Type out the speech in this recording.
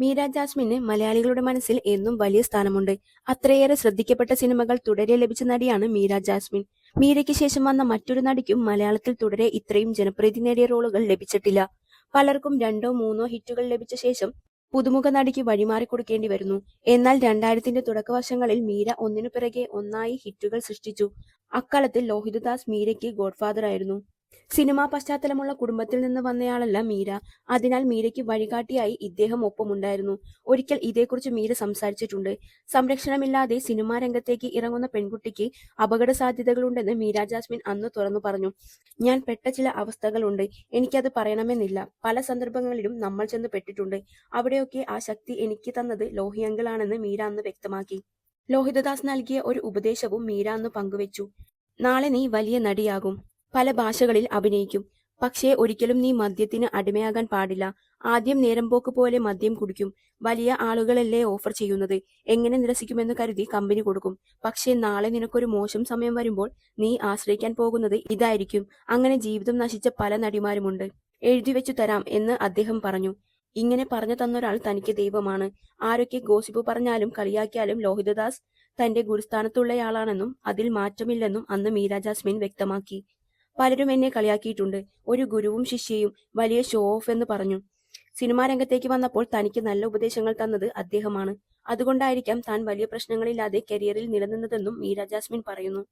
മീര ജാസ്മിന് മലയാളികളുടെ മനസ്സിൽ എന്നും വലിയ സ്ഥാനമുണ്ട്. അത്രയേറെ ശ്രദ്ധിക്കപ്പെട്ട സിനിമകൾ തുടരെ ലഭിച്ച നടിയാണ് മീര ജാസ്മിൻ. മീരയ്ക്ക് ശേഷം വന്ന മറ്റൊരു നടിക്കും മലയാളത്തിൽ തുടരെ ഇത്രയും ജനപ്രീതി നേടിയ റോളുകൾ ലഭിച്ചിട്ടില്ല. പലർക്കും 2-3 ഹിറ്റുകൾ ലഭിച്ച ശേഷം പുതുമുഖ നടിക്ക് വഴിമാറി കൊടുക്കേണ്ടി വരുന്നു. എന്നാൽ 2000ത്തിന്റെ തുടക്കവർഷങ്ങളിൽ മീര ഒന്നിനു പിറകെ ഒന്നായി ഹിറ്റുകൾ സൃഷ്ടിച്ചു. അക്കാലത്ത് ലോഹിതദാസ് മീരയ്ക്ക് ഗോഡ്ഫാദർ ആയിരുന്നു. സിനിമാ പശ്ചാത്തലമുള്ള കുടുംബത്തിൽ നിന്ന് വന്നയാളല്ല മീര. അതിനാൽ മീരയ്ക്ക് വഴികാട്ടിയായി ഇദ്ദേഹം ഒപ്പമുണ്ടായിരുന്നു. ഒരിക്കൽ ഇതേക്കുറിച്ച് മീര സംസാരിച്ചിട്ടുണ്ട്. സംരക്ഷണമില്ലാതെ സിനിമാ രംഗത്തേക്ക് ഇറങ്ങുന്ന പെൺകുട്ടിക്ക് അപകട സാധ്യതകളുണ്ടെന്ന് മീര ജാസ്മിൻ അന്ന് തുറന്നു പറഞ്ഞു. ഞാൻ പെട്ട ചില അവസ്ഥകളുണ്ട്. എനിക്കത് പറയണമെന്നില്ല. പല സന്ദർഭങ്ങളിലും നമ്മൾ ചെന്ന് പെട്ടിട്ടുണ്ട്. അവിടെയൊക്കെ ആ ശക്തി എനിക്ക് തന്നത് ലോഹി അങ്കിളാണെന്ന് മീര അന്ന് വ്യക്തമാക്കി. ലോഹിതദാസ് നൽകിയ ഒരു ഉപദേശവും മീര അന്ന് പങ്കുവച്ചു. നാളെ നീ വലിയ നടിയാകും. പല ഭാഷകളിൽ അഭിനയിക്കും. പക്ഷേ ഒരിക്കലും നീ മദ്യത്തിന് അടിമയാകാൻ പാടില്ല. ആദ്യം നേരംപോക്ക് പോലെ മദ്യം കുടിക്കും. വലിയ ആളുകളല്ലേ ഓഫർ ചെയ്യുന്നത്. എങ്ങനെ നിരസിക്കുമെന്ന് കരുതി കമ്പനി കൊടുക്കും. പക്ഷേ നാളെ നിനക്കൊരു മോശം സമയം വരുമ്പോൾ നീ ആശ്രയിക്കാൻ പോകുന്നത് ഇതായിരിക്കും. അങ്ങനെ ജീവിതം നശിച്ച പല നടിമാരുമുണ്ട്. എഴുതിവെച്ചു തരാം എന്ന് അദ്ദേഹം പറഞ്ഞു. ഇങ്ങനെ പറഞ്ഞു തന്നൊരാൾ തനിക്ക് ദൈവമാണ്. ആരൊക്കെ ഗോസിപ്പ് പറഞ്ഞാലും കളിയാക്കിയാലും ലോഹിതദാസ് തന്റെ ഗുരുസ്ഥാനത്തുള്ളയാളാണെന്നും അതിൽ മാറ്റമില്ലെന്നും അന്ന് മീര ജാസ്മിൻ വ്യക്തമാക്കി. പലരും എന്നെ കളിയാക്കിയിട്ടുണ്ട്. ഒരു ഗുരുവും ശിഷ്യയും, വലിയ ഷോ ഓഫ് എന്ന് പറഞ്ഞു. സിനിമാ രംഗത്തേക്ക് വന്നപ്പോൾ തനിക്ക് നല്ല ഉപദേശങ്ങൾ തന്നത് അദ്ദേഹമാണ്. അതുകൊണ്ടായിരിക്കാം താൻ വലിയ പ്രശ്നങ്ങളില്ലാതെ കരിയറിൽ നിലനിന്നതെന്നും മീര ജാസ്മിൻ പറയുന്നു.